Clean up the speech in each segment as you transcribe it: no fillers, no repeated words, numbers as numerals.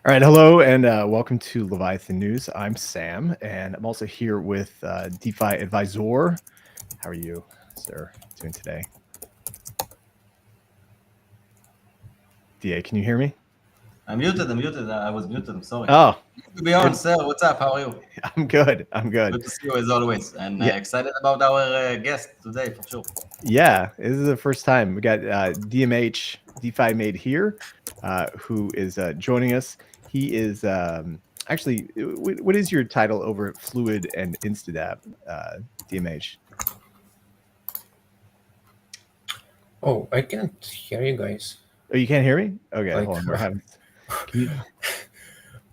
All right, hello and welcome to Leviathan News. I'm Sam, and I'm also here with DeFi Advisor. How are you, sir, doing today? DA, can you hear me? I'm muted. I was muted. I'm sorry. Oh, Good to be on, sir. What's up? How are you? I'm good. Good to see you as always, and Yeah, excited about our guest today for sure. yeah. This is the first time we got DMH DeFi Made Here, who is joining us. He is actually. What is your title over at Fluid and Instadapp, DMH? Oh, I can't hear you guys. Oh, you can't hear me? Okay, Like, hold on. We're having. Can you?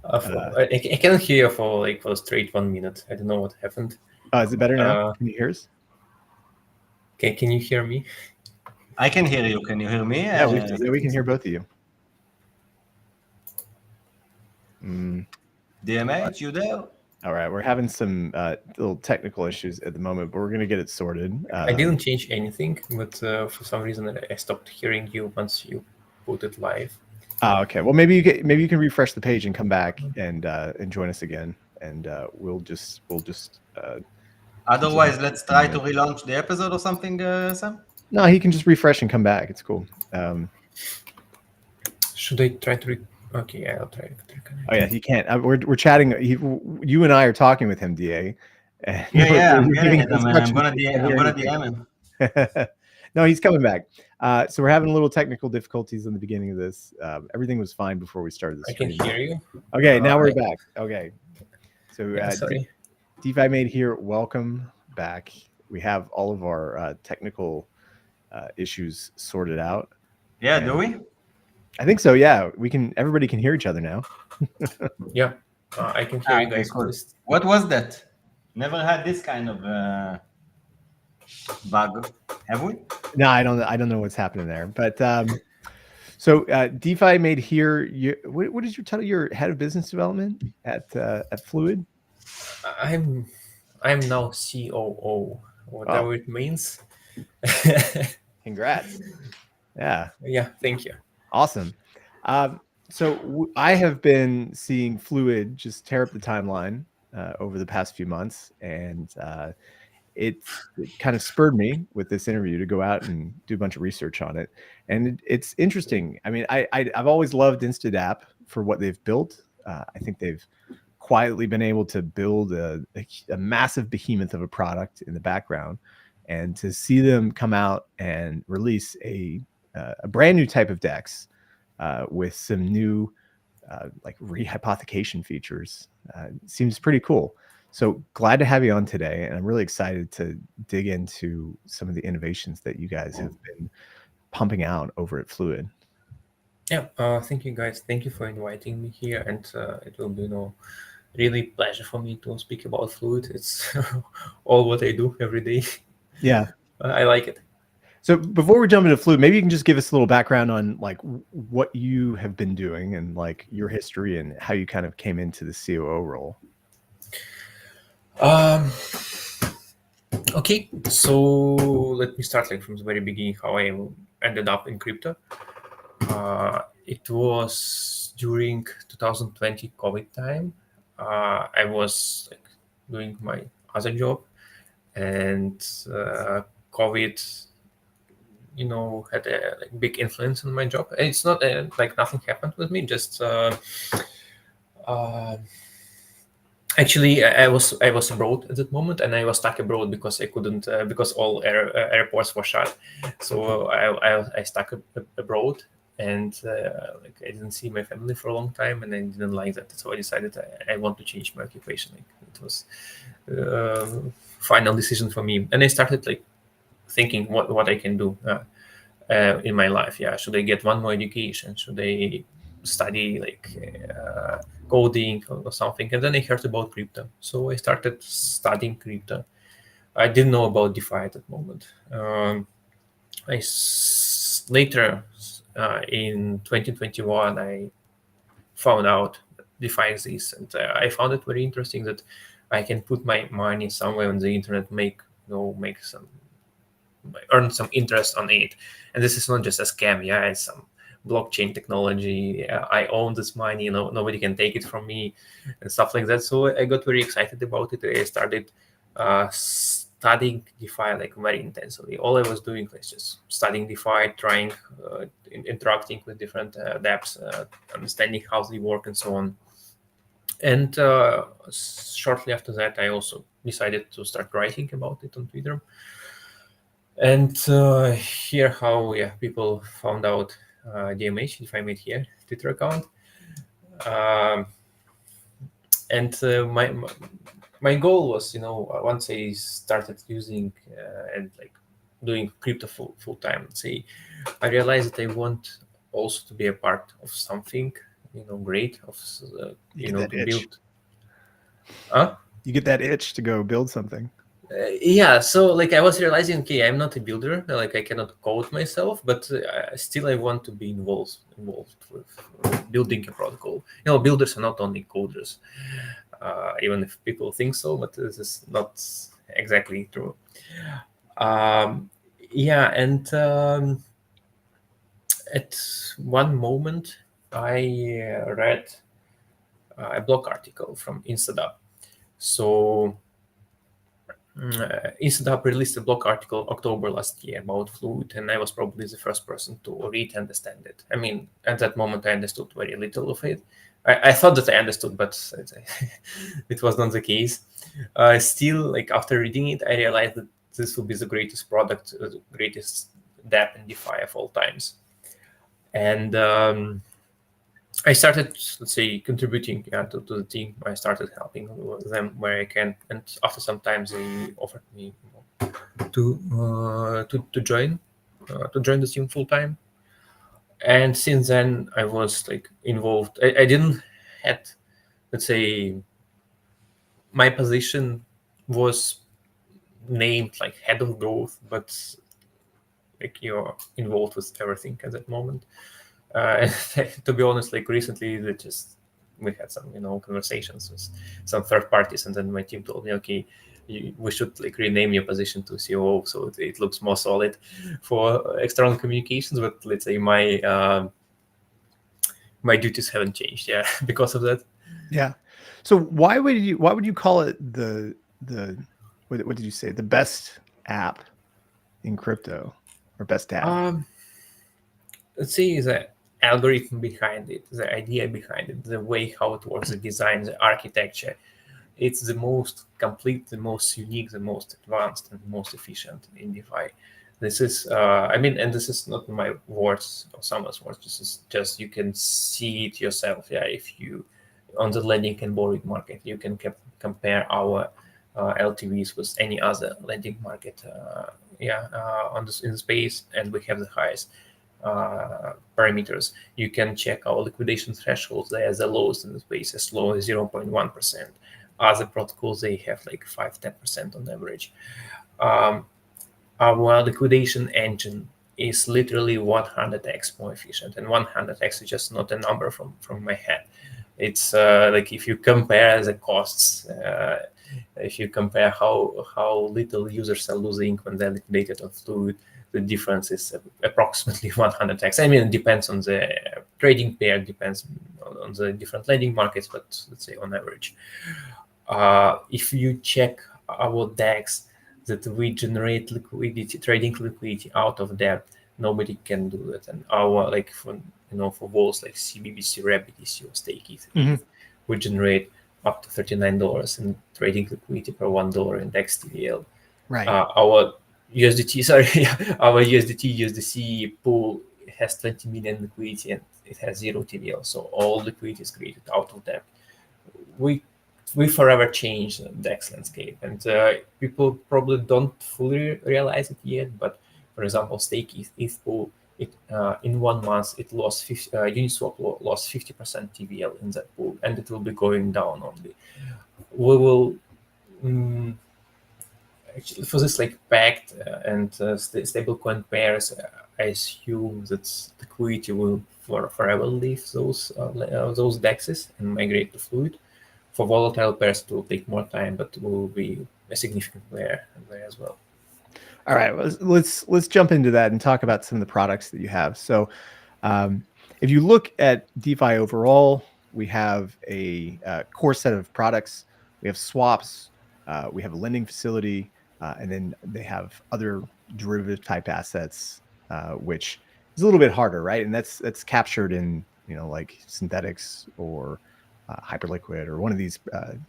I can't hear you for straight 1 minute. I don't know what happened. Is it better now? Can you hear us? Can you hear me? I can hear you. Can you hear me? Yeah, we can hear both of you. DMH, you there? All right, we're having some little technical issues at the moment, but we're going to get it sorted. I didn't change anything, but for some reason I stopped hearing you once you put it live. Oh, okay. Well, maybe you can refresh the page and come back and join us again, and we'll just. Otherwise, let's try to relaunch the episode or something, Sam. No, he can just refresh and come back. It's cool. Should I try to? Okay, I'll try to reconnect. Oh yeah, he can't. We're chatting. You and I are talking with him, DA. Yeah, I'm getting it. I'm gonna DM him. No, he's coming back. So we're having a little technical difficulties in the beginning of this. Everything was fine before we started the stream. I can hear you. Okay, now we're back. Okay. So sorry. DeFi Made Here, welcome back. We have all of our technical issues sorted out. Yeah, do we? I think so, yeah. Everybody can hear each other now. Yeah, I can hear you guys. Cool. What was that? Never had this kind of bug, have we? No, I don't know what's happening there. But so DeFi Made Here. What is your title? You're head of business development at Fluid. I'm now COO, whatever it means. Congrats. Yeah. Yeah, thank you. Awesome. So I have been seeing Fluid just tear up the timeline over the past few months, and it kind of spurred me with this interview to go out and do a bunch of research on it. And it's interesting. I mean, I've always loved Instadapp for what they've built. I think they've quietly been able to build a massive behemoth of a product in the background, and to see them come out and release a brand new type of DEX with some new like rehypothecation features seems pretty cool. So glad to have you on today, and I'm really excited to dig into some of the innovations that you guys have been pumping out over at Fluid. Yeah, thank you guys. Thank you for inviting me here, and it will be really pleasure for me to speak about Fluid. It's all what I do every day. Yeah, I like it. So before we jump into Fluid, maybe you can just give us a little background on like what you have been doing and like your history and how you kind of came into the COO role. Okay, so let me start like from the very beginning how I ended up in crypto. It was during 2020 COVID time. I was like doing my other job, and COVID, had a big influence on my job. And it's not like nothing happened with me. Just actually, I was abroad at that moment, and I was stuck abroad because I couldn't because all airports were shut. So I stuck abroad, and like I didn't see my family for a long time, and I didn't like that. So I decided I want to change my occupation. Like it was final decision for me, and I started like thinking what I can do in my life. Yeah, should I get one more education? Should I study like coding or something? And then I heard about crypto, so I started studying crypto. I didn't know about DeFi at that moment. Later in 2021, I found out DeFi exists, and I found it very interesting that I can put my money somewhere on the internet, earn some interest on it, and this is not just a scam. Yeah, it's some blockchain technology. I own this money, nobody can take it from me, and stuff like that. So I got very excited about it. I started studying DeFi like very intensely. All I was doing was just studying DeFi, trying, interacting with different dApps, understanding how they work and so on. And shortly after that, I also decided to start writing about it on Twitter. And here how people found out DMH, DeFi Made Here Twitter account. And my goal was, once I started using and like doing crypto full time, let's say, I realized that I want also to be a part of something, great, of to build. You get that itch to go build something. Yeah, so like I was realizing, okay, I'm not a builder, like I cannot code myself, but still I want to be involved with building a protocol. Builders are not only coders, even if people think so, but this is not exactly true. Yeah, and at one moment I read a blog article from Instadapp. So Instadapp released a blog article October last year about Fluid, and I was probably the first person to read and understand it. I mean, at that moment, I understood very little of it. I thought that I understood, but it was not the case. Still, like after reading it, I realized that this will be the greatest product, the greatest dApp in DeFi of all times. And I started, let's say, contributing to the team. I started helping them where I can, and after some time, they offered me to join the team full time. And since then, I was like involved. I didn't had, let's say, my position was named like head of growth, but like you're involved with everything at that moment. To be honest, like recently, we had some conversations with some third parties, and then my team told me, okay, we should like rename your position to COO, so it looks more solid for external communications. But let's say my duties haven't changed, because of that. Yeah. So why would you call it the what did you say, the best app in crypto, or best app? Let's see the algorithm behind it, the idea behind it, the way how it works, the design, the architecture. It's the most complete, the most unique, the most advanced, and the most efficient in DeFi. This is, and this is not my words or someone's words. This is just, you can see it yourself. Yeah, if you on the lending and borrowing market, you can compare our LTVs with any other lending market. In the space, and we have the highest parameters. You can check our liquidation thresholds. They are the lowest in the space, as low as 0.1%. Other protocols, they have like 5-10% on average. Our liquidation engine is literally 100x more efficient, and 100x is just not a number from my head. It's like if you compare the costs, if you compare how little users are losing when they're liquidated on Fluid, the difference is approximately 100x. I mean, it depends on the trading pair, depends on the different lending markets, but let's say on average. If you check our DEX, that we generate liquidity, trading liquidity out of that, nobody can do that. And our for walls like CBBC, RapidBTC, or StakeETH, we generate up to $39 in trading liquidity per $1 in DEX TVL. Right. Our USDT, USDC pool has 20 million liquidity, and it has 0 TVL. So all liquidity is created out of that. We forever change the DEX landscape, and people probably don't fully realize it yet. But for example, StakeETH pool, in 1 month it lost Uniswap lost 50% TVL in that pool, and it will be going down only. We will actually, for this like packed and stablecoin pairs, I assume that liquidity will forever leave those DEXs and migrate to Fluid. For volatile pairs, it will take more time, but will be a significant player there as well. All right, let's jump into that and talk about some of the products that you have. So if you look at DeFi overall, we have a core set of products. We have swaps, we have a lending facility, and then they have other derivative type assets, which is a little bit harder, right? And that's captured in, you know, like synthetics or Hyperliquid or one of these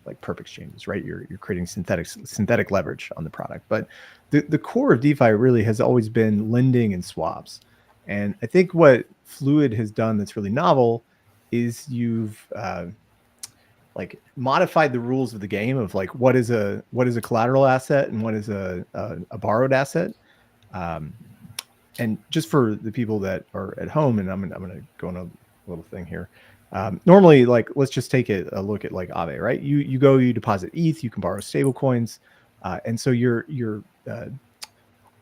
like perp exchanges, right? You're creating synthetic leverage on the product. But the core of DeFi really has always been lending and swaps. And I think what Fluid has done that's really novel is you've like modified the rules of the game of like what is a collateral asset and what is a borrowed asset. And just for the people that are at home, and I'm gonna go on a little thing here. Normally, like let's just take a look at like Aave, right? You go, you deposit ETH, you can borrow stable coins, and so your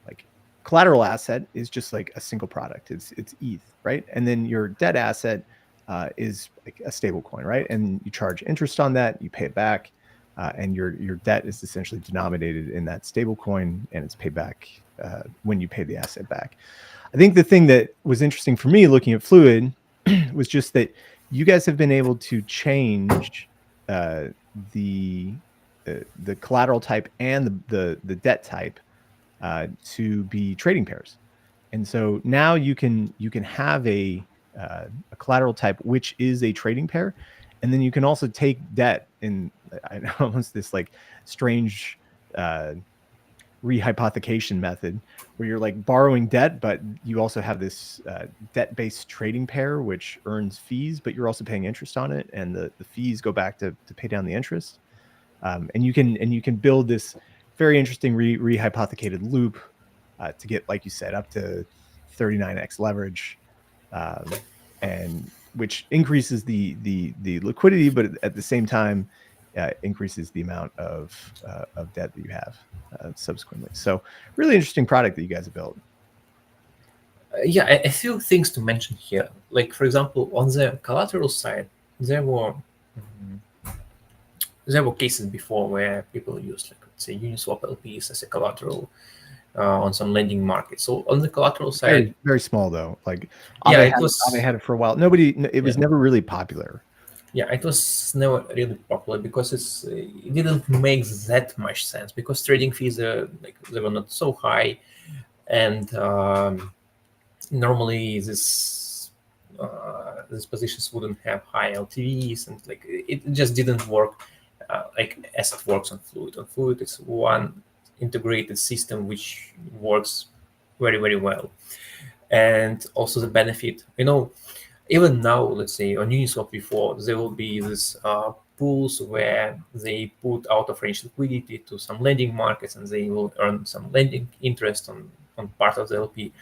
like collateral asset is just like a single product. It's ETH, right? And then your debt asset is like a stable coin, right? And you charge interest on that, you pay it back, and your debt is essentially denominated in that stable coin, and it's paid back when you pay the asset back. I think the thing that was interesting for me looking at Fluid was just that you guys have been able to change the collateral type and the debt type to be trading pairs. And so now you can have a collateral type which is a trading pair, and then you can also take debt in almost this like strange rehypothecation method where you're like borrowing debt, but you also have this debt-based trading pair which earns fees, but you're also paying interest on it, and the fees go back to pay down the interest. And you can build this very interesting rehypothecated loop to get, like you said, up to 39x leverage, and which increases the liquidity, but at the same time increases the amount of debt that you have subsequently. So really interesting product that you guys have built. Yeah, a few things to mention here. Like for example, on the collateral side, there were cases before where people used, like, let's say, Uniswap LPs as a collateral on some lending market. So on the collateral side, very small though. Like yeah, Aave had it for a while. It was never really popular. Yeah, it was never really popular because it didn't make that much sense, because trading fees they were not so high, and normally these positions wouldn't have high LTVs, and like it just didn't work like as it works on Fluid. On Fluid, it's one integrated system which works very, very well. And also the benefit, even now, let's say on Uniswap before, there will be this pools where they put out of range liquidity to some lending markets, and they will earn some lending interest on part of the LP.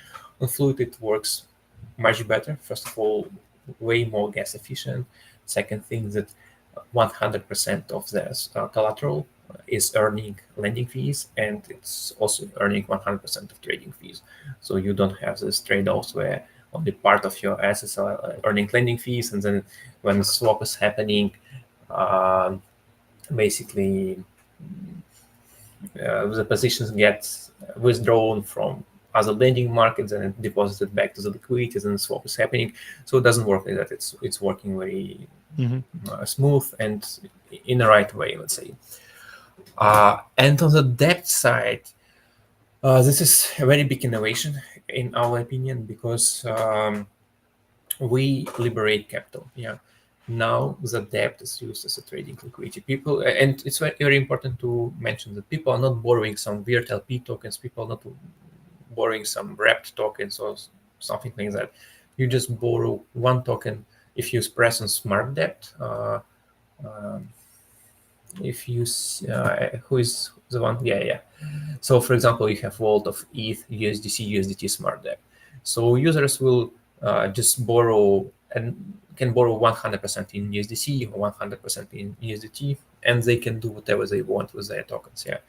On Fluid, it works much better. First of all, way more gas efficient. Second thing, that 100% of the collateral is earning lending fees, and it's also earning 100% of trading fees. So you don't have this trade-offs where only part of your assets are earning lending fees, and then when the swap is happening, basically the positions get withdrawn from other lending markets and deposited back to the liquidities, and the swap is happening. So it doesn't work like that. It's working very smooth and in the right way, let's say. And on the debt side, this is a very big innovation in our opinion, because we liberate capital. Yeah, now the debt is used as a trading liquidity. People, and it's very, very important to mention that people are not borrowing some weird LP tokens. People are not borrowing some wrapped tokens or something like that. You just borrow one token if you press on smart debt. If you who is the one? Yeah. So for example, you have vault of ETH, USDT smart debt. So users will just borrow and can borrow 100% in USDC or 100% in USDT, and they can do whatever they want with their tokens. Yeah,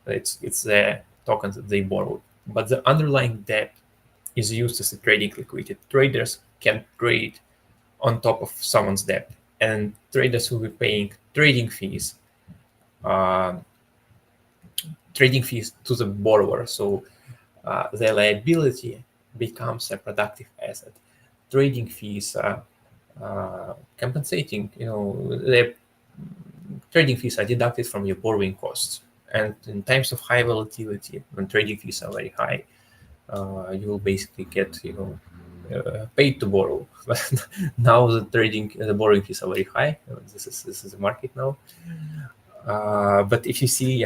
it's their tokens that they borrowed, but the underlying debt is used as a trading liquidity. Traders can trade on top of someone's debt, and traders will be paying trading fees to the borrower. So the liability becomes a productive asset. trading fees are compensating. The trading fees are deducted from your borrowing costs. And in times of high volatility, when trading fees are very high, you will basically get paid to borrow. But now the borrowing fees are very high. This is the market now. But if you see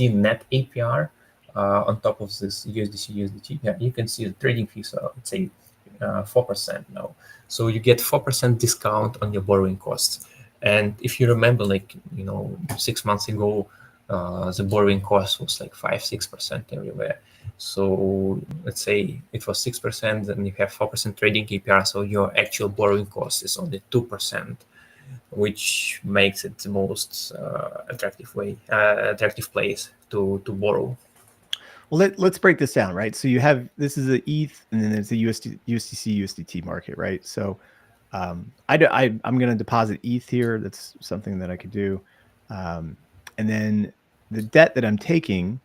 net APR on top of this USDT, yeah, you can see the trading fees are, let's say, 4% now. So you get 4% discount on your borrowing costs. And if you remember, 6 months ago, the borrowing cost was like 5-6% everywhere. So let's say it was 6%, and you have 4% trading APR. So your actual borrowing cost is only 2%, which makes it the most attractive place to borrow. Well, let's break this down, right? So you have, this is a ETH, and then there's a USDC, USDT market, right? So I'm going to deposit ETH here. That's something that I could do. And then the debt that I'm taking,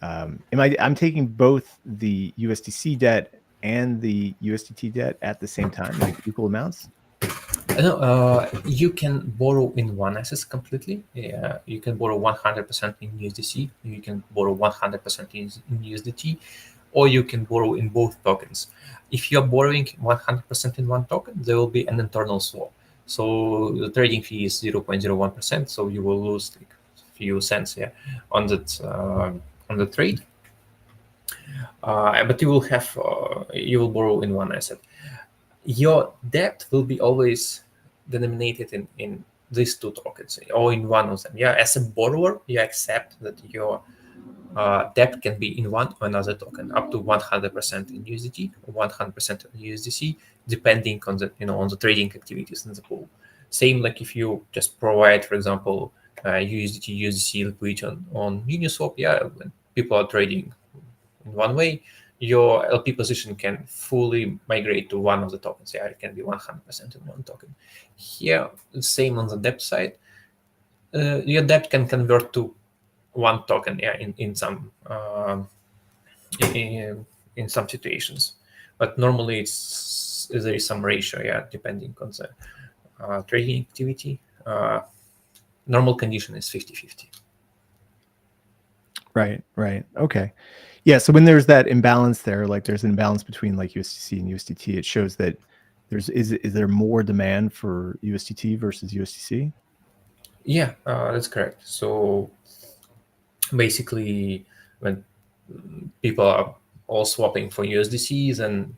I'm taking both the USDC debt and the USDT debt at the same time, like equal amounts? You can borrow in one asset completely. Yeah, you can borrow 100% in USDC. You can borrow 100% in USDT, or you can borrow in both tokens. If you're borrowing 100% in one token, there will be an internal swap. So the trading fee is 0.01%. So you will lose like a few cents on the trade. But you will borrow in one asset. Your debt will be always denominated in these two tokens or in one of them. Yeah, as a borrower, you accept that your debt can be in one or another token, up to 100% in USDT, 100% in USDC, depending on the trading activities in the pool. Same like if you just provide, for example, USDT, USDC liquidity on Uniswap. Yeah, when people are trading in one way, your LP position can fully migrate to one of the tokens. Yeah, it can be 100% in one token. Here, the same on the debt side. Your debt can convert to one token. Yeah, in some in some situations, but normally there is some ratio. Yeah, depending on the trading activity. Normal condition is 50-50. Right. Okay. Yeah. So when there's that imbalance there, like there's an imbalance between like USDC and USDT, it shows that is there more demand for USDT versus USDC? Yeah, that's correct. So basically, when people are all swapping for USDCs, and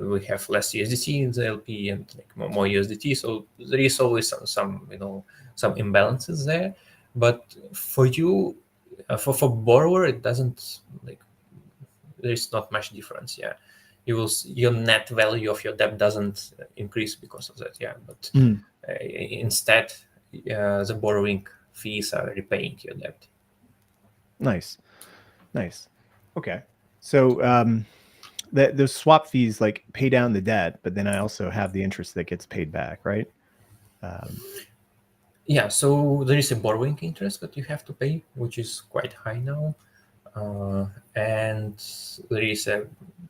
we have less USDC in the LP and like more USDT, so there is always some imbalances there. But for you, for borrower, it doesn't there's not much difference. Yeah, your net value of your debt doesn't increase because of that. Yeah, but instead, the borrowing fees are repaying your debt. Nice. Okay. So those swap fees like pay down the debt, but then I also have the interest that gets paid back, right? Yeah, so there is a borrowing interest that you have to pay, which is quite high now. And there is a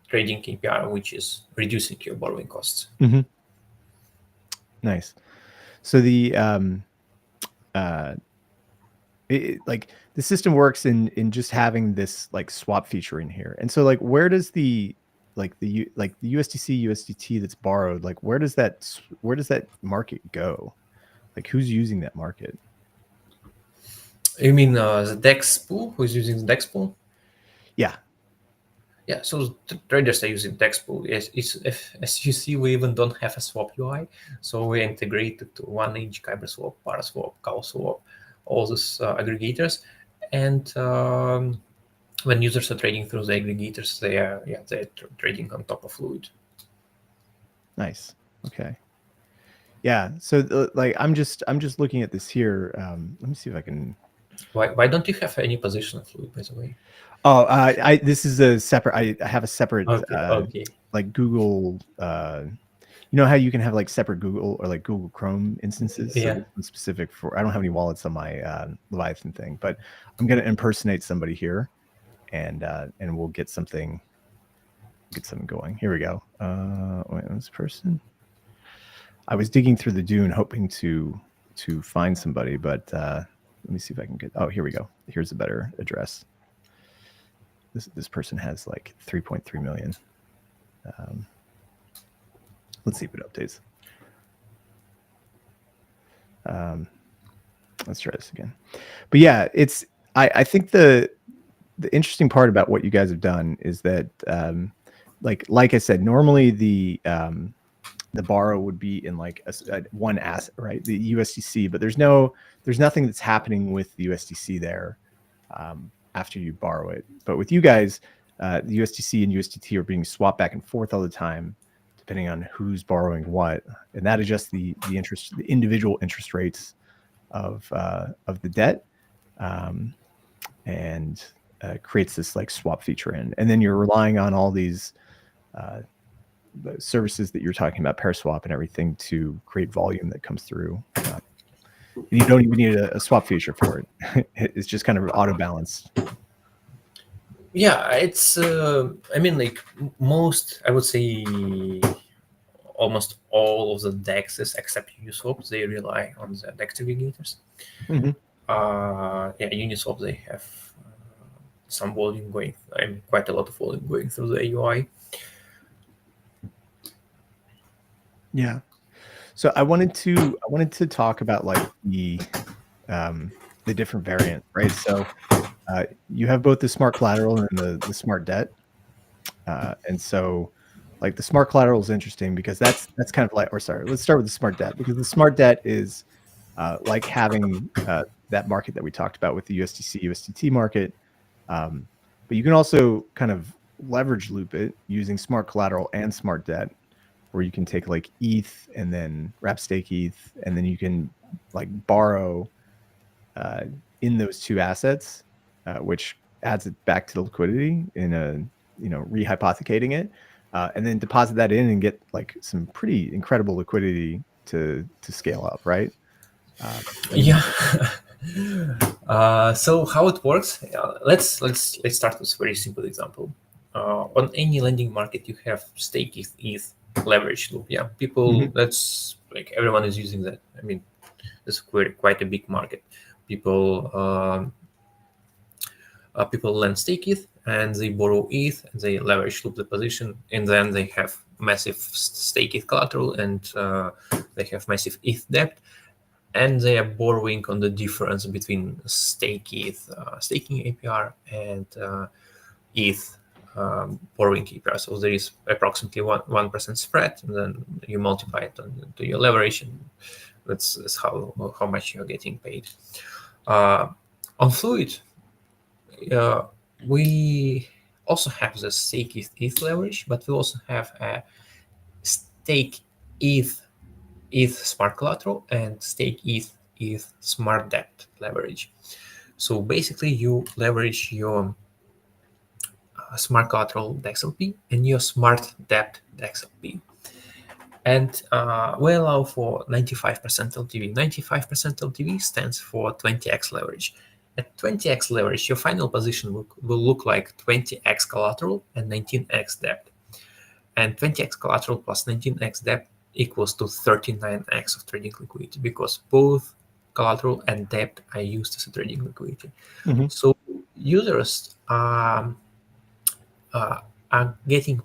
trading APR, which is reducing your borrowing costs. Mm-hmm. Nice. So the like the system works in just having this like swap feature in here. And so like where does the USDC USDT that's borrowed, like where does that market go? Like who's using that market? You mean the DEX pool? Who's using the DEX pool? Yeah. Yeah, so traders are using DEX pool. Yes, as you see, we even don't have a swap UI. So we integrated to 1inch, Kyberswap, Paraswap, CalSwap, all these aggregators. And when users are trading through the aggregators, they're trading on top of Fluid. Nice. Okay. Yeah. So like I'm just looking at this here. Let me see if I can. Why don't you have any position of Fluid, by the way? Oh, this is a separate. I have a separate okay. Like Google. You know how you can have like separate Google or like Google Chrome instances? Yeah. So specific for. I don't have any wallets on my Leviathan thing, but I'm gonna impersonate somebody here, and we'll get something going. Here we go. this person. I was digging through the dune hoping to find somebody, but let me see if I can get. Oh, here we go. Here's a better address. This person has like 3.3 million. Let's see if it updates. Let's try this again. But yeah, it's I think the interesting part about what you guys have done is that like I said, normally the borrow would be in like a one asset, right? The USDC, but there's nothing that's happening with the USDC there after you borrow it. But with you guys, the USDC and USDT are being swapped back and forth all the time, depending on who's borrowing what, and that adjusts the individual interest rates of the debt, and creates this like swap feature and then you're relying on all these the services that you're talking about, PairSwap and everything, to create volume that comes through. And you don't even need a swap feature for it. It's just kind of auto balanced. Yeah, it's I mean, like most, I would say almost all of the DEXs except Uniswap, they rely on the DEX aggregators. Mm-hmm. Yeah, Uniswap, they have some volume going, quite a lot of volume going through the AUI. Yeah. So I wanted to talk about like the different variants, right? So you have both the smart collateral and the smart debt, and so like the smart collateral is interesting because that's kind of like, or sorry, let's start with the smart debt, because the smart debt is like having that market that we talked about with the USDC USDT market, but you can also kind of leverage loop it using smart collateral and smart debt, where you can take like ETH and then wrap stake ETH, and then you can like borrow in those two assets, which adds it back to the liquidity in a, rehypothecating it, and then deposit that in and get like some pretty incredible liquidity to scale up, right? Yeah. So how it works? Let's start with a very simple example. On any lending market, you have stake ETH leverage loop. Yeah, people. That's like everyone is using that. I mean, it's quite a big market. People lend stake ETH and they borrow ETH and they leverage loop the position, and then they have massive stake ETH collateral and they have massive ETH debt, and they are borrowing on the difference between stake ETH staking APR and ETH borrowing APR. So there is approximately 1% spread, and then you multiply it to your leverage, and that's how much you're getting paid. On Fluid, we also have the stake ETH leverage, but we also have a stake ETH smart collateral and stake ETH smart debt leverage. So basically, you leverage your smart collateral DEXLP and your smart debt DEXLP. And we allow for 95% LTV. 95% LTV stands for 20x leverage. At 20x leverage, your final position will look like 20x collateral and 19x debt. And 20x collateral plus 19x debt equals to 39x of trading liquidity, because both collateral and debt are used as a trading liquidity. So users are getting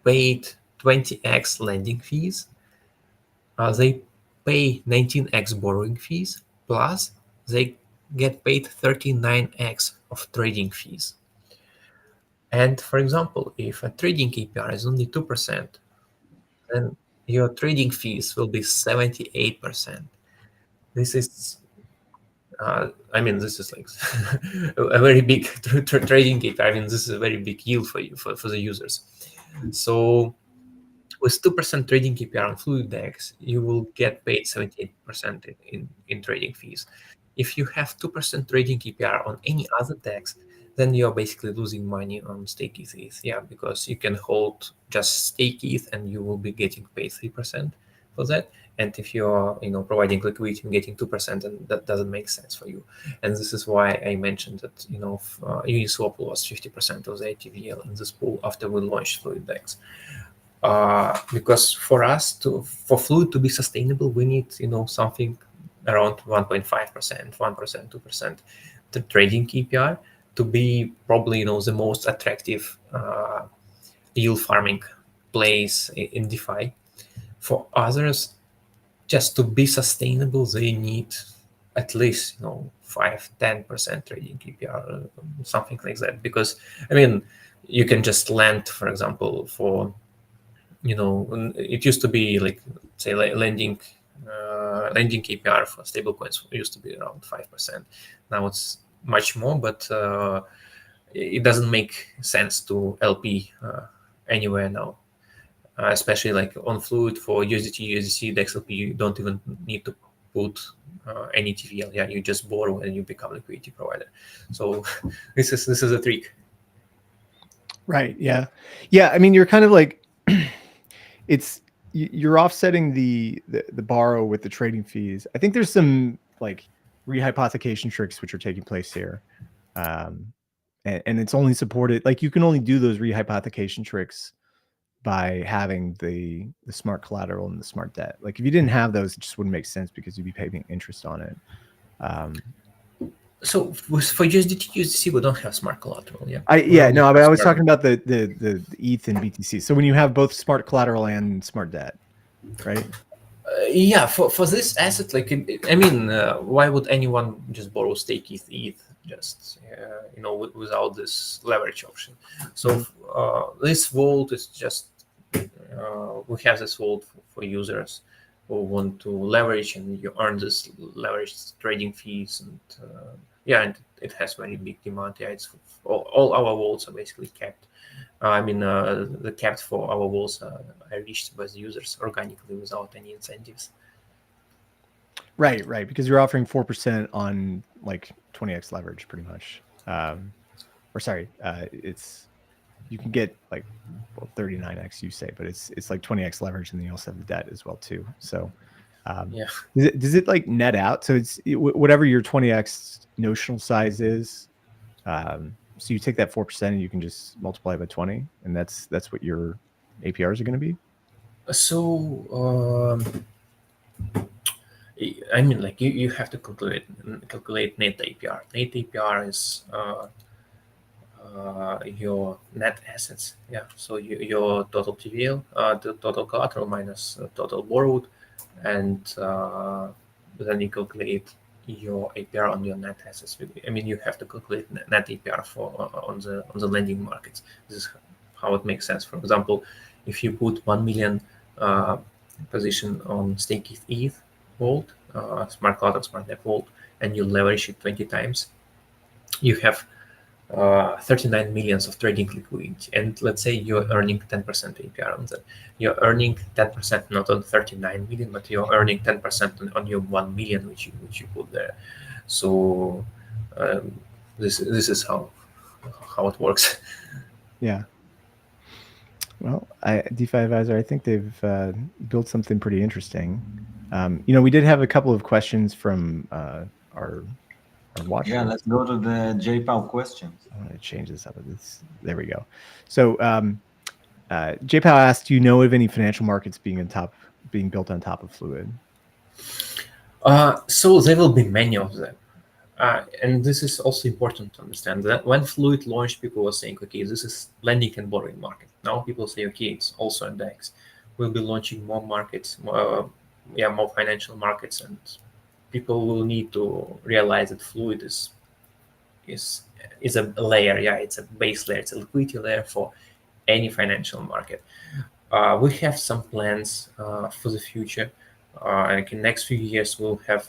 paid 20x lending fees. They pay 19x borrowing fees, plus they get paid 39x of trading fees. And for example, if a trading APR is only 2%, then your trading fees will be 78%. This is, this is like a very big trading APR. I mean, this is a very big yield for you, for the users. So with 2% trading APR on Fluid DEX, you will get paid 78% in trading fees. If you have 2% trading APR on any other DEX, then you're basically losing money on stake ETH. Yeah, because you can hold just stake ETH and you will be getting paid 3% for that. And if you're providing liquidity and getting 2%, then that doesn't make sense for you. And this is why I mentioned that Uniswap lost 50% of the ATVL in this pool after we launched Fluid DEX. because for Fluid to be sustainable, we need something around 1.5%, 1%, 2% the trading APR to be probably the most attractive yield farming place in DeFi. For others, just to be sustainable, they need at least 5-10% trading APR, something like that. Because you can just lend, for example, for it used to be like, say, lending APR for stablecoins used to be around 5%. Now it's much more, but it doesn't make sense to LP anywhere now. Especially like on Fluid for USDT, DEX LP, you don't even need to put any TVL. Yeah, you just borrow and you become liquidity provider. So this is a trick. Right. Yeah. Yeah. I mean, you're kind of like, you're offsetting the borrow with the trading fees. I think there's some like rehypothecation tricks which are taking place here. And it's only supported, like you can only do those rehypothecation tricks by having the smart collateral and the smart debt. Like if you didn't have those, it just wouldn't make sense because you'd be paying interest on it. So for USDT, we don't have smart collateral. Yeah. But I was talking about the ETH and BTC. So when you have both smart collateral and smart debt, right? Yeah, for this asset, like why would anyone just borrow stake ETH just without this leverage option? So this vault is just we have this vault for users who want to leverage, and you earn this leverage trading fees, and and it has very big demand. Yeah, it's all our vaults are basically capped. The capped for our vaults are reached by the users organically without any incentives. Right, because you're offering 4% on like 20x leverage, pretty much. You can get like 39x, you say, but it's like 20x leverage, and then you also have the debt as well too. So does it like net out? So it's whatever your 20x notional size is. So you take that 4% and you can just multiply by 20, and that's what your APRs are going to be. So you have to calculate net APR. Net APR is your net assets. Yeah. So your total TVL, the total collateral minus total borrowed, and then you calculate your APR on your net assets. You have to calculate net APR for on the lending markets. This is how it makes sense. For example, if you put 1 million position on stake ETH vault, smart collateral, smart net vault, and you leverage it 20 times, you have 39 millions of trading liquidity, and let's say you're earning 10% APR on that. You're earning 10% not on 39 million, but you're earning 10% on your 1 million which you put there. So this is how it works. Yeah. Well, DeFi Advisor, I think they've built something pretty interesting. We did have a couple of questions from our watchers. Yeah, let's go to the JPAL questions. I want to change this up. There we go. So JPAL asked, do you know of any financial markets being built on top of Fluid? So there will be many of them. And this is also important to understand that when Fluid launched, people were saying, okay, this is lending and borrowing market. Now people say, okay, it's also a DEX. We'll be launching more markets, more financial markets, and people will need to realize that Fluid is a layer. Yeah, it's a base layer. It's a liquidity layer for any financial market. We have some plans for the future. Like in the next few years, we'll have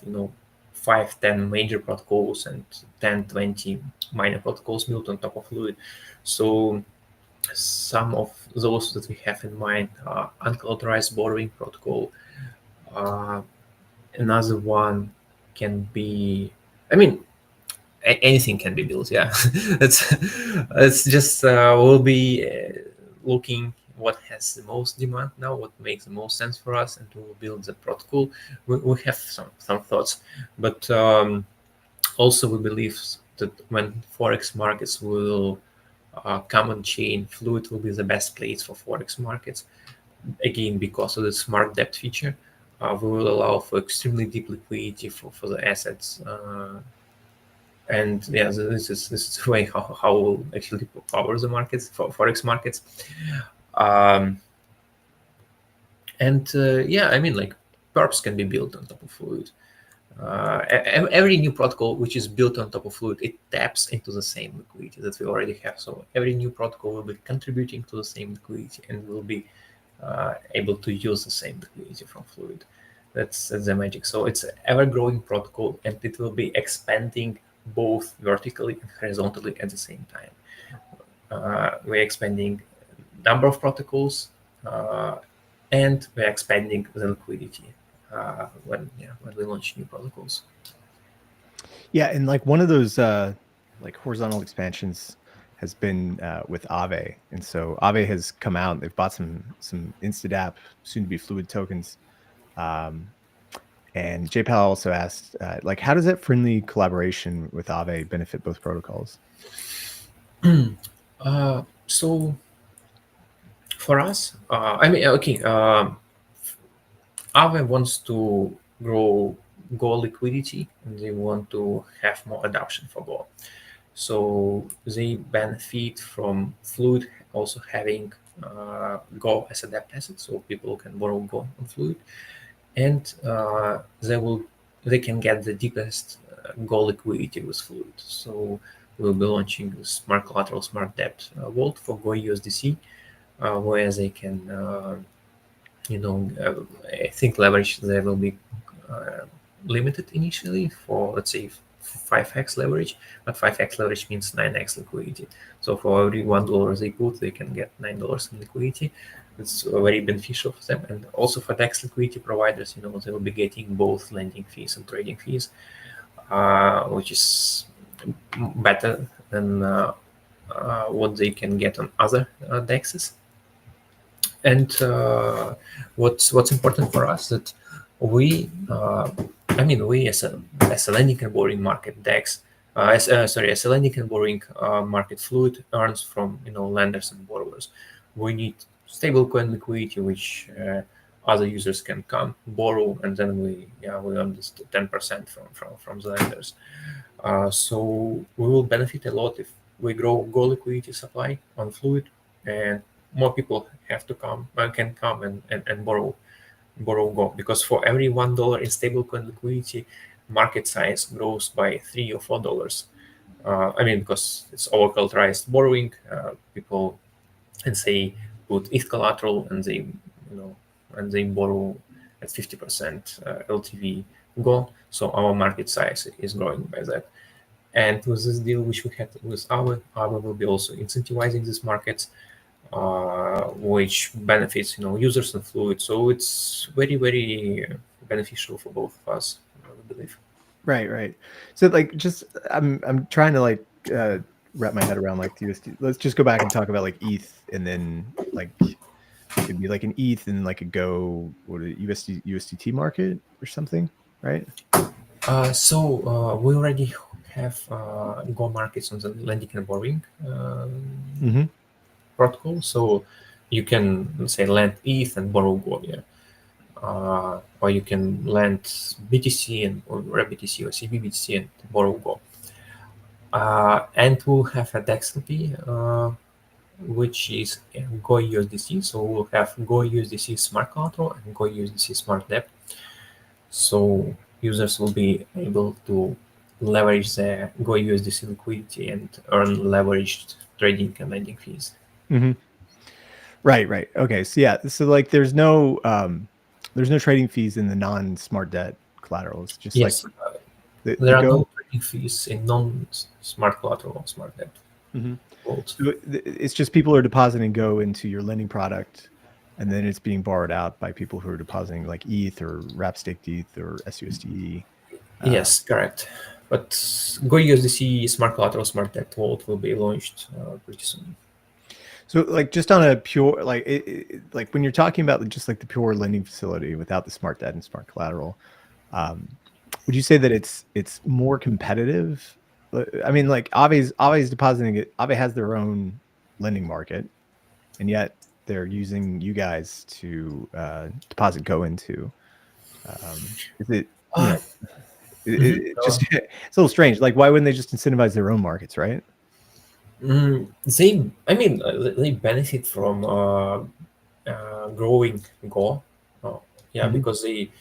5-10 major protocols and 10-20 minor protocols built on top of Fluid. So some of those that we have in mind are uncollateralized borrowing protocol. Another one can be, anything can be built. Yeah, it's just we'll be looking what has the most demand now, what makes the most sense for us, and we'll build the protocol. We have some thoughts, but also we believe that when forex markets will come on chain, Fluid will be the best place for forex markets. again, because of the smart debt feature, we will allow for extremely deep liquidity for the assets. And yeah, this is the way how we'll actually power the markets, for forex markets. And yeah, I mean, like, perps can be built on top of Fluid. Every new protocol which is built on top of Fluid, it taps into the same liquidity that we already have. So every new protocol will be contributing to the same liquidity and will be able to use the same liquidity from Fluid. That's the magic. So it's an ever-growing protocol, and it will be expanding both vertically and horizontally at the same time. We're expanding number of protocols, and we're expanding the liquidity when we launch new protocols. Yeah, and like one of those like horizontal expansions has been with Aave, and so Aave has come out. They've bought some Instadapp, soon to be Fluid tokens. And JPal also asked, like, how does that friendly collaboration with Aave benefit both protocols? So for us, I mean, okay, Aave wants to grow Go liquidity, and they want to have more adoption for Go. So they benefit from Fluid also having Go as a debt asset, so people can borrow Go on Fluid, and they can get the deepest Go liquidity with Fluid. So we'll be launching the Smart Collateral Smart Debt Vault for Go USDC, where they can, I think leverage there will be limited initially for, let's say, 5x leverage, but 5x leverage means 9x liquidity. So for every $1 they put, they can get $9 in liquidity. It's very beneficial for them, and also for DEX liquidity providers, they will be getting both lending fees and trading fees, which is better than what they can get on other DEXs. And what's important for us that we as a lending and borrowing market DEX, as a lending and borrowing market, Fluid earns from lenders and borrowers. We need stablecoin liquidity, which other users can come borrow, and then we earn this 10% from the lenders. So we will benefit a lot if we grow Go liquidity supply on Fluid, and more people have to can come and borrow Go, because for every $1 in stablecoin liquidity, market size grows by $3 or $4. Because it's over collateralized borrowing, people and say put ETH collateral, and they borrow at 50% LTV Go. So our market size is growing by that. And with this deal which we had with Aave will be also incentivizing these markets, which benefits users and Fluid. So it's very, very beneficial for both of us, I believe. Right. So like, just I'm trying to like wrap my head around like the USD. Let's just go back and talk about like ETH, and then like it'd be like an ETH and like a Go, what a USDT market or something, right? So we already have Go markets on the lending and borrowing protocol. So you can, let's say, lend ETH and borrow Go, or you can lend BTC or BTC or CBBTC and borrow Go. And we'll have a DEX LP, which is Go USDC. So we'll have Go USDC Smart Collateral and Go USDC Smart Debt. So users will be able to leverage the Go USDC liquidity and earn leveraged trading and lending fees. Right. Okay. So yeah. So like, there's no trading fees in the non-smart debt collaterals. Just yes, like there are no trading fees in non-smart collateral or smart debt. So it's just people are depositing Go into your lending product, and then it's being borrowed out by people who are depositing like ETH or wrap staked ETH or SUSDE. Yes, correct. But Go USDC Smart Collateral Smart Debt Vault will be launched pretty soon. So like, just on a pure like like when you're talking about just like the pure lending facility without the smart debt and smart collateral, would you say that it's more competitive? I mean, like Aave's depositing it. Aave has their own lending market, and yet they're using you guys to deposit Go into. Is it, it just it's a little strange. Like, why wouldn't they just incentivize their own markets, right? They benefit from growing Go. Because they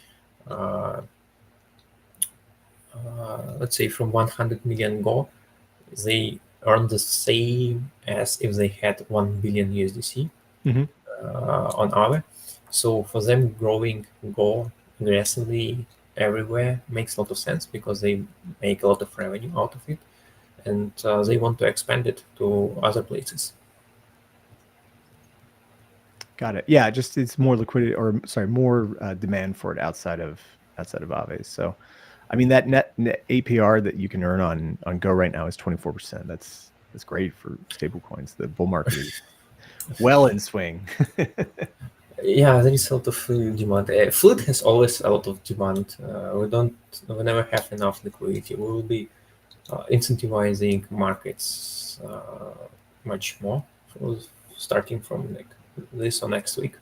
let's say from 100 million Go, they earn the same as if they had 1 billion USDC on Aave. So for them, growing Go aggressively everywhere makes a lot of sense because they make a lot of revenue out of it, and they want to expand it to other places. Got it. Yeah, just it's more liquidity, or more demand for it outside of Aave. So, I mean, that net APR that you can earn on Go right now is 24%. That's great for stable coins. The bull market is well in swing. Yeah, there is a lot of demand. Fluid has always a lot of demand. We never have enough liquidity. We will be incentivizing markets much more, starting from like this or next week.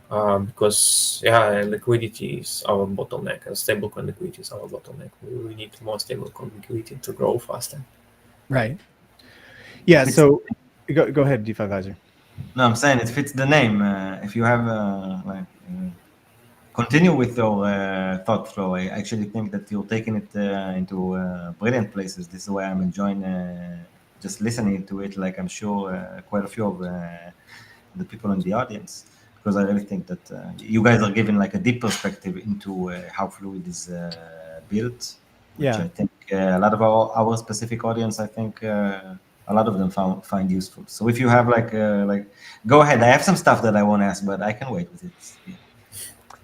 Because liquidity is our bottleneck, and stablecoin liquidity is our bottleneck. We need more stablecoin liquidity to grow faster. Right. Yeah. So go ahead, DeFi Advisor. No, I'm saying it fits the name. If you have continue with your thought flow, I actually think that you're taking it into brilliant places. This is why I'm enjoying just listening to it. Like I'm sure quite a few of the people in the audience, because I really think that you guys are giving like a deep perspective into how Fluid is built, which I think a lot of our specific audience, I think a lot of them find useful. So if you have like go ahead. I have some stuff that I want to ask, but I can wait with it. Yeah.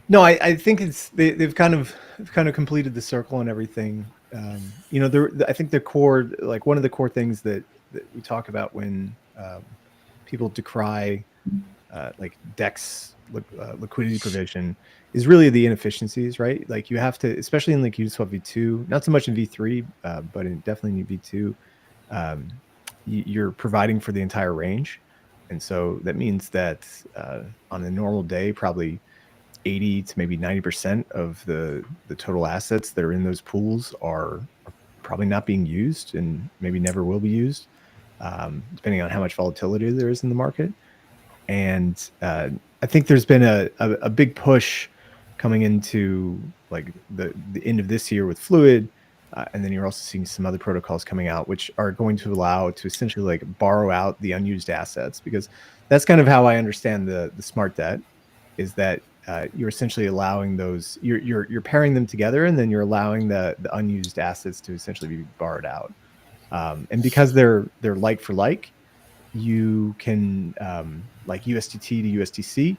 No, I think it's they've kind of completed the circle and everything. I think the core, like one of the core things that we talk about when people decry like DEX liquidity provision is really the inefficiencies, right? Like you have to, especially in like Uniswap v2, not so much in v3, but definitely in v2, you're providing for the entire range, and so that means that on a normal day, probably 80 to maybe 90% of the total assets that are in those pools are probably not being used and maybe never will be used, depending on how much volatility there is in the market. And I think there's been a big push coming into like the end of this year with Fluid, and then you're also seeing some other protocols coming out which are going to allow to essentially like borrow out the unused assets, because that's kind of how I understand the smart debt, is that you're essentially allowing those, you're pairing them together, and then you're allowing the unused assets to essentially be borrowed out. And because they're like for like, you can like USDT to USDC,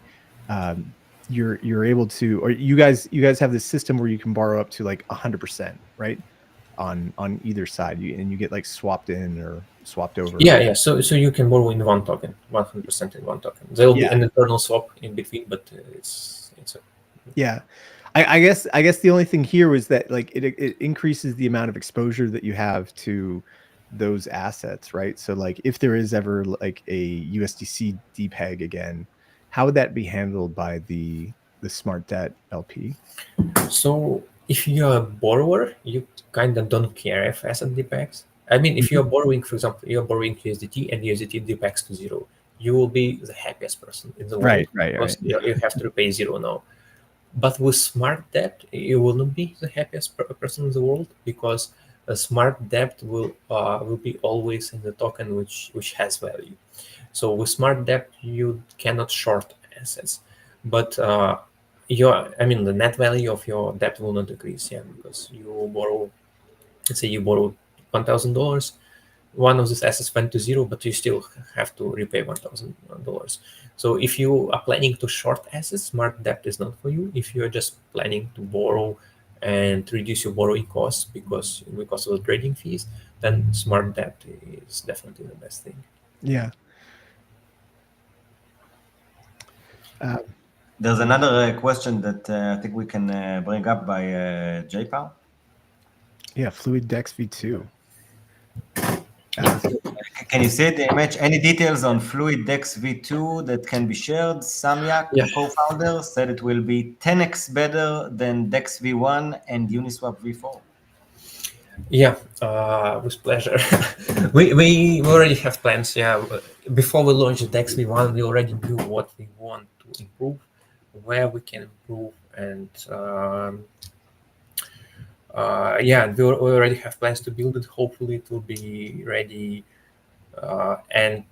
you're able to, or you guys have this system where you can borrow up to like 100%, right? On either side, and you get like swapped in or swapped over. Yeah. So you can borrow in one token, 100% in one token. There will be an internal swap in between, but it's yeah. I guess the only thing here was that like it increases the amount of exposure that you have to those assets, right? So like if there is ever like a USDC depeg again, how would that be handled by the smart debt LP? So if you're a borrower, you kind of don't care if asset depegs. I mean, if you're borrowing, for example, you're borrowing USDT and USDT depegs to zero, you will be the happiest person in the world. Right. You have to repay zero now. But with smart debt, you will not be the happiest person in the world, because a smart debt will be always in the token which has value. So with smart debt, you cannot short assets, but the net value of your debt will not decrease, because you borrow, let's say you borrow $1,000, one of these assets went to zero, but you still have to repay $1,000. So if you are planning to short assets, smart debt is not for you. If you're just planning to borrow and reduce your borrowing costs because of the trading fees, then smart debt is definitely the best thing. Yeah. There's another question that I think we can bring up by JPAL. Yeah, Fluid DEX v2. Can you say the image? Any details on Fluid DEX V2 that can be shared? Samyak, Yeah. co-founder, said it will be 10x better than DEX V1 and Uniswap V4. Yeah, with pleasure. we already have plans. Yeah, before we launched the DEX V1, we already knew what we want to improve, where we can improve, and yeah, we already have plans to build it. Hopefully, it will be ready end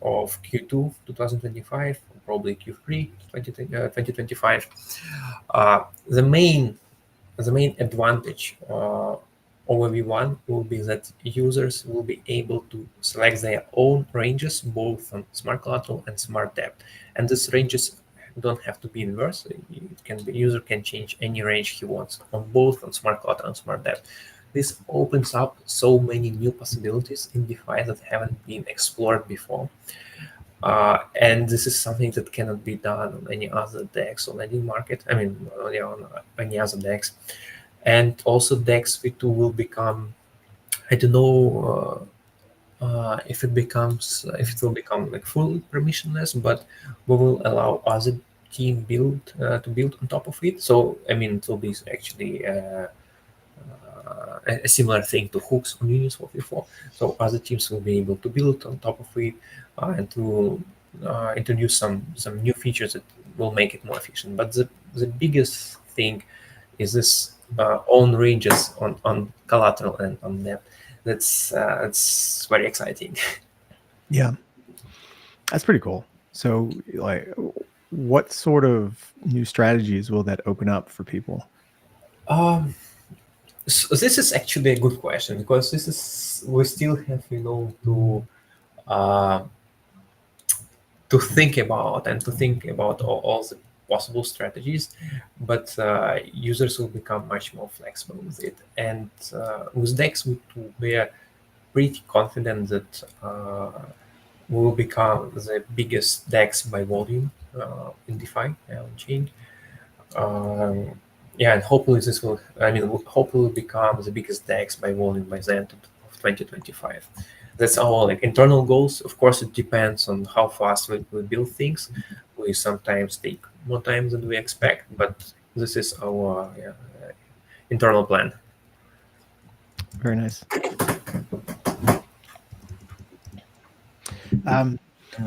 of Q2 2025, probably Q3 2025. The main advantage over V1 will be that users will be able to select their own ranges, both on smart collateral and smart debt. And these ranges don't have to be inverse. It can be, user can change any range he wants on both on smart collateral and smart debt. This opens up so many new possibilities in DeFi that haven't been explored before. And this is something that cannot be done on any other DEX or lending market. I mean, on any other DEX. And also DEX V2 will become, I don't know if it will become like fully permissionless, but we will allow other team to build on top of it. So, I mean, it will be actually a similar thing to hooks on Uniswap before. So other teams will be able to build on top of it and to introduce some new features that will make it more efficient. But the biggest thing is this own ranges on collateral and on debt. That's very exciting. Yeah, that's pretty cool. So, like, what sort of new strategies will that open up for people? So this is actually a good question, because we still have uh, to think about all the possible strategies, but users will become much more flexible with it. And with DEX, we are pretty confident that we will become the biggest DEX by volume in DeFi on chain. Yeah, and hopefully hopefully become the biggest DEX by volume by the end of 2025. That's our internal goals. Of course, it depends on how fast we build things. We sometimes take more time than we expect, but this is our internal plan. Very nice.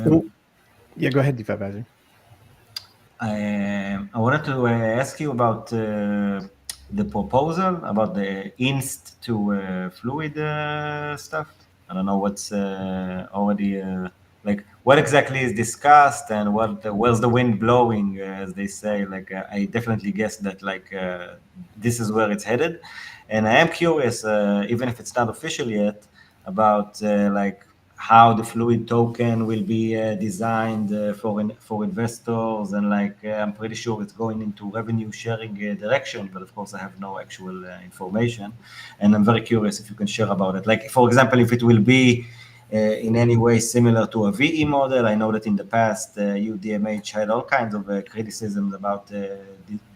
Well, yeah, go ahead, DeFi Advisor. I wanted to ask you about the proposal about the inst to Fluid stuff. I don't know what's already like. What exactly is discussed, and where's the wind blowing, as they say. Like I definitely guess that this is where it's headed, and I am curious, even if it's not official yet, about how the Fluid token will be designed for investors, and I'm pretty sure it's going into revenue sharing direction, but of course I have no actual information, and I'm very curious if you can share about it. Like, for example, if it will be in any way similar to a VE model. I know that in the past UDMH had all kinds of criticisms about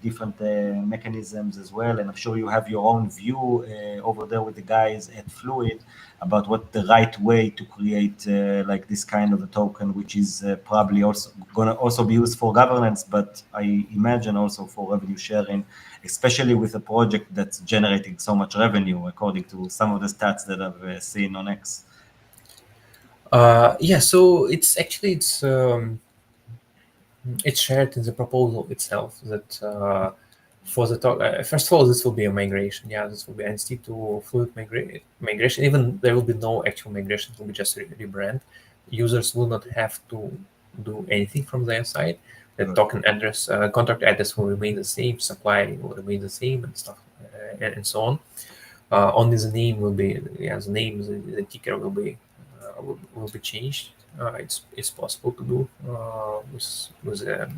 different mechanisms as well, and I'm sure you have your own view over there with the guys at Fluid about what the right way to create this kind of a token, which is probably also going to also be used for governance, but I imagine also for revenue sharing, especially with a project that's generating so much revenue, according to some of the stats that I've seen on X. Yeah, so it's shared in the proposal itself that for the first of all, this will be a migration. Yeah, this will be entity to Fluid migration. Even there will be no actual migration; it will be just rebrand. Users will not have to do anything from their side. The token address, contract address will remain the same, supply will remain the same, and stuff, and so on. Only the name will be, the ticker will be changed. It's possible to do with a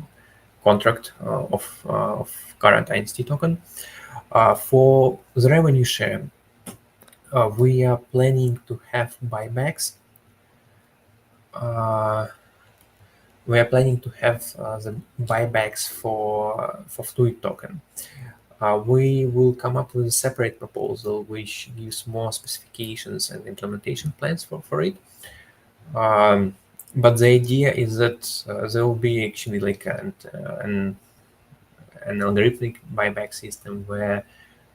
contract of current entity token. For the revenue share, we are planning to have buybacks. We are planning to have the buybacks for Fluid token. We will come up with a separate proposal which gives more specifications and implementation plans for it. But the idea is that there will be actually like an algorithmic buyback system where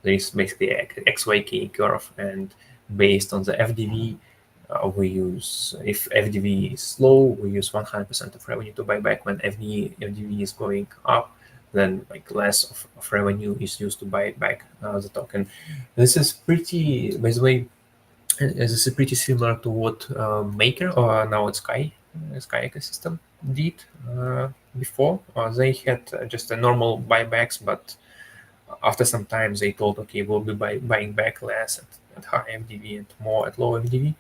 there is basically a XYK curve, and based on the FDV, we use, if FDV is low, we use 100% of revenue to buy back. When FDV is going up, then like less of revenue is used to buy back the token. This is pretty, by the way, this is pretty similar to what Maker, or now it's Sky ecosystem did before. They had just a normal buybacks, but after some time they told, okay, we'll be buying back less at high MDV and more at low MDV.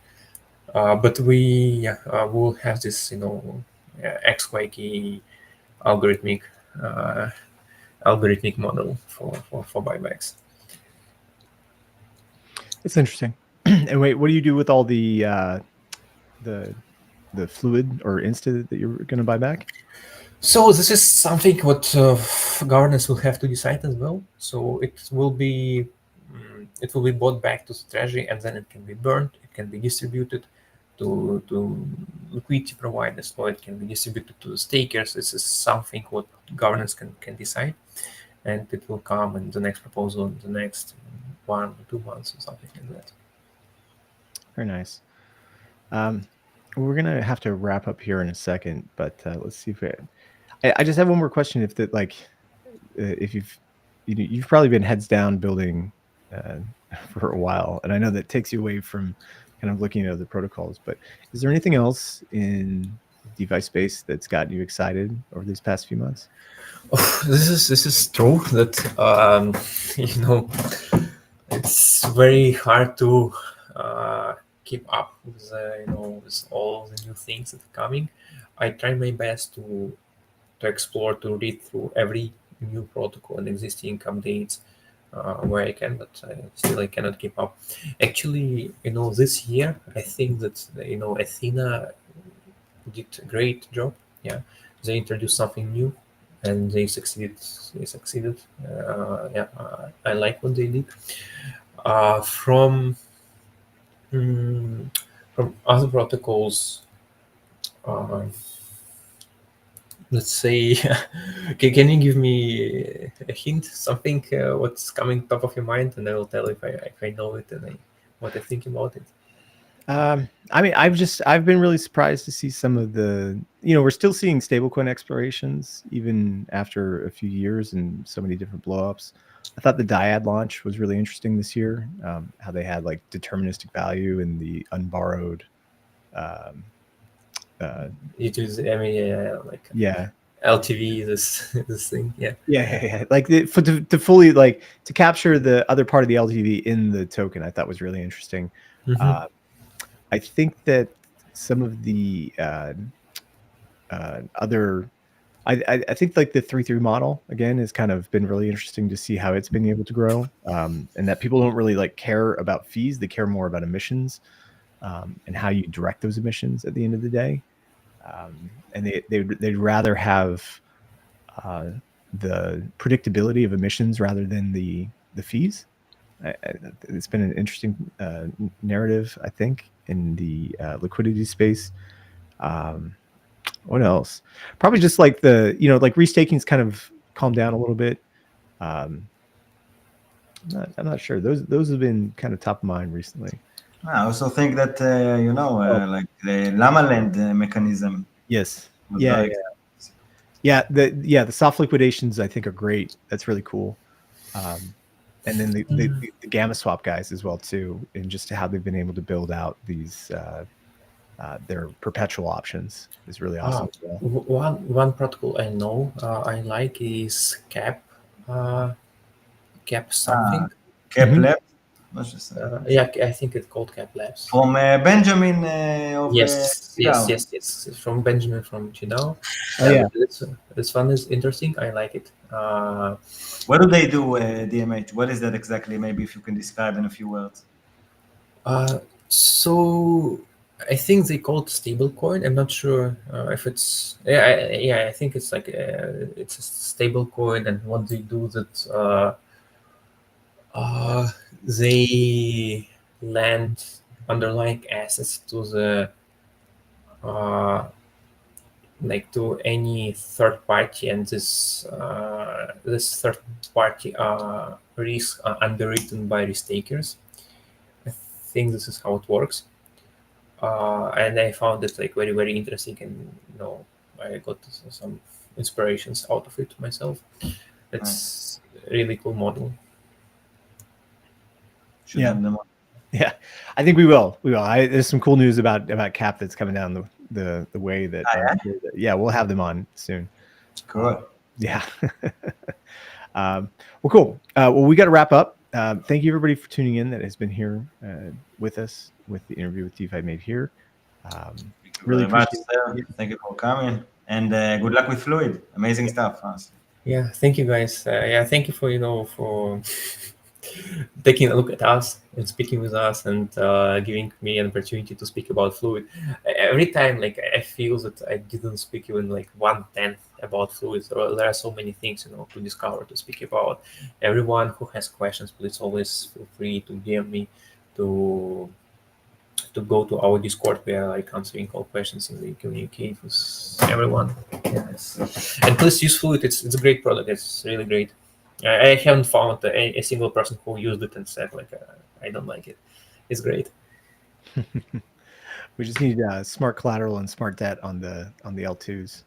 But we will have this, XYK algorithmic algorithmic model for buybacks. It's interesting. And wait, what do you do with all the Fluid or Insta that you're going to buy back? So this is something what governance will have to decide as well. So it will be bought back to the treasury, and then it can be burned. It can be distributed to liquidity providers, or it can be distributed to the stakers. This is something what governance can decide, and it will come in the next proposal in the next 1 or 2 months or something like that. Very nice. We're gonna have to wrap up here in a second, but let's see if I just have one more question. If that, like, if you've probably been heads down building for a while, and I know that takes you away from kind of looking at other protocols, but is there anything else in DeFi space that's gotten you excited over these past few months? Oh, this is true that it's very hard to keep up with with all the new things that are coming. I try my best to explore, to read through every new protocol and existing updates where I can, but still I cannot keep up. Actually, this year I think that Athena did a great job. Yeah, they introduced something new, and they succeeded. I like what they did. From other protocols, let's say, can you give me a hint, something what's coming top of your mind, and I will tell if I know it and what I think about it. I mean, I've been really surprised to see some of the, we're still seeing stablecoin explorations even after a few years and so many different blowups. I thought the Dyad launch was really interesting this year. How they had like deterministic value in the unborrowed. It is, I mean, like Yeah. LTV, this thing, yeah. Yeah. Like to fully like to capture the other part of the LTV in the token, I thought was really interesting. Mm-hmm. I think that some of the other, I think like the 3-3 model again has kind of been really interesting to see how it's been able to grow, and that people don't really like care about fees; they care more about emissions and how you direct those emissions at the end of the day. And they'd rather have the predictability of emissions rather than the fees. It's been an interesting narrative, I think, in the liquidity space. What else? Probably just like like restaking's kind of calmed down a little bit. I'm not sure. Those have been kind of top of mind recently. I also think that like the Llama Land mechanism. Yes. was Yeah. very Yeah. The soft liquidations I think are great. That's really cool. And then the gamma swap guys as well too, and just how they've been able to build out these their perpetual options is really awesome as well. One protocol I know I like is cap something. Cap Mhm. Lab. What's this? Yeah, I think it's called Cap Labs. From Benjamin of Yes, Chidao. yes. From Benjamin from Chidao. Oh yeah. This one is interesting. I like it. What do they do, DMH? What is that exactly? Maybe if you can describe in a few words. So I think they call it stablecoin. I'm not sure if it's I think it's like it's a stablecoin, and what they do that they lend underlying assets to the like to any third party, and this third party risk are underwritten by risk takers. I think this is how it works, and I found it like very, very interesting, and I got some inspirations out of it myself. It's a really cool model. Should have them on. Yeah, I think we will. There's some cool news about Cap that's coming down the way that. Yeah, we'll have them on soon. Cool. Yeah. Well, cool. Well, we got to wrap up. Thank you everybody for tuning in that has been here with us with the interview with DeFi Made Here. Really appreciate it. Thank you for coming, and good luck with Fluid. Amazing stuff, honestly. Yeah, thank you guys. Thank you for taking a look at us and speaking with us, and giving me an opportunity to speak about Fluid. Every time, like, I feel that I didn't speak even like 1/10 about Fluid. So there are so many things to discover, to speak about. Everyone who has questions, please always feel free to DM me, to go to our Discord. We are like answering all questions and we communicate with everyone. Yes. And please use Fluid. It's a great product. It's really great. I haven't found a single person who used it and said like I don't like it. It's great. We just need smart collateral and smart debt on the L2s.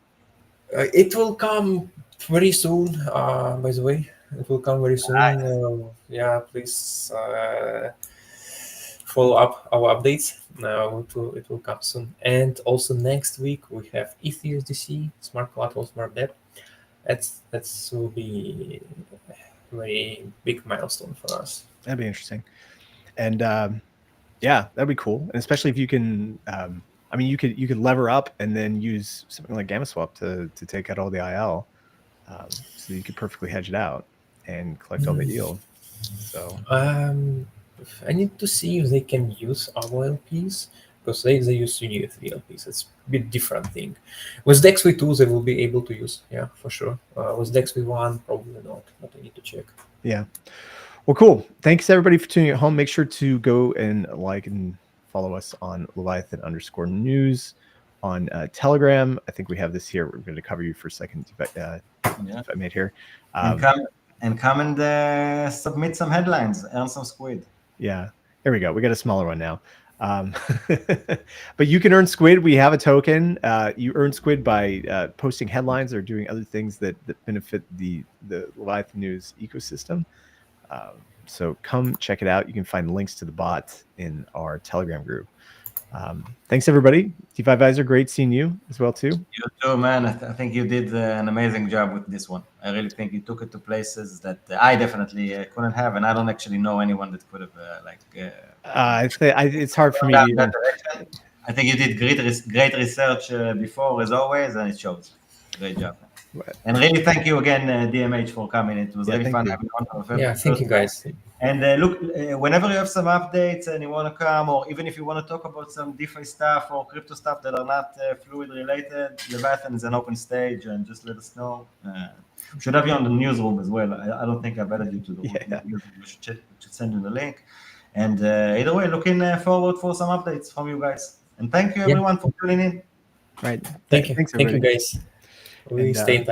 It will come very soon. By the way, it will come very soon. Yeah, please follow up our updates. It will come soon. And also next week we have ETHUSDC, smart collateral, smart debt. That will be a very big milestone for us. That'd be interesting. And yeah, that'd be cool. And especially if you can, I mean, you could lever up and then use something like Gamma Swap to take out all the IL, so you could perfectly hedge it out and collect all the yield. So I need to see if they can use our LPs, because they use UniF3 LPs. It's a bit different thing. With DEX V2, they will be able to use, yeah, for sure. With DEX V1, probably not, but I need to check. Yeah. Well, cool. Thanks everybody for tuning at home. Make sure to go and like and follow us on Leviathan_news on Telegram. I think we have this here. We're going to cover you for a second. DeFi Made Here. And come and submit some headlines, earn some squid. Yeah, there we go. We got a smaller one now. But you can earn squid. We have a token. You earn squid by posting headlines or doing other things that benefit the Leviathan News ecosystem. So come check it out. You can find links to the bot in our Telegram group. Thanks everybody. DeFi Advisor, great seeing you as well too. You too, man. I think you did an amazing job with this one. I really think you took it to places that I definitely couldn't have, and I don't actually know anyone that could have it's hard for me to even. I think you did great research before, as always, and it shows. Great job. And really thank you again, DMH, for coming. It was really fun having you on. Yeah, thank you guys. And look, whenever you have some updates and you want to come, or even if you want to talk about some DeFi stuff or crypto stuff that are not Fluid related, Leviathan is an open stage, and just let us know. Should have you on the newsroom as well. I don't think I've added you to the newsroom. We should send you the link. And either way, looking forward for some updates from you guys. And thank you everyone for tuning in. Right. Thank you. Thanks, thank you guys. We stay in touch.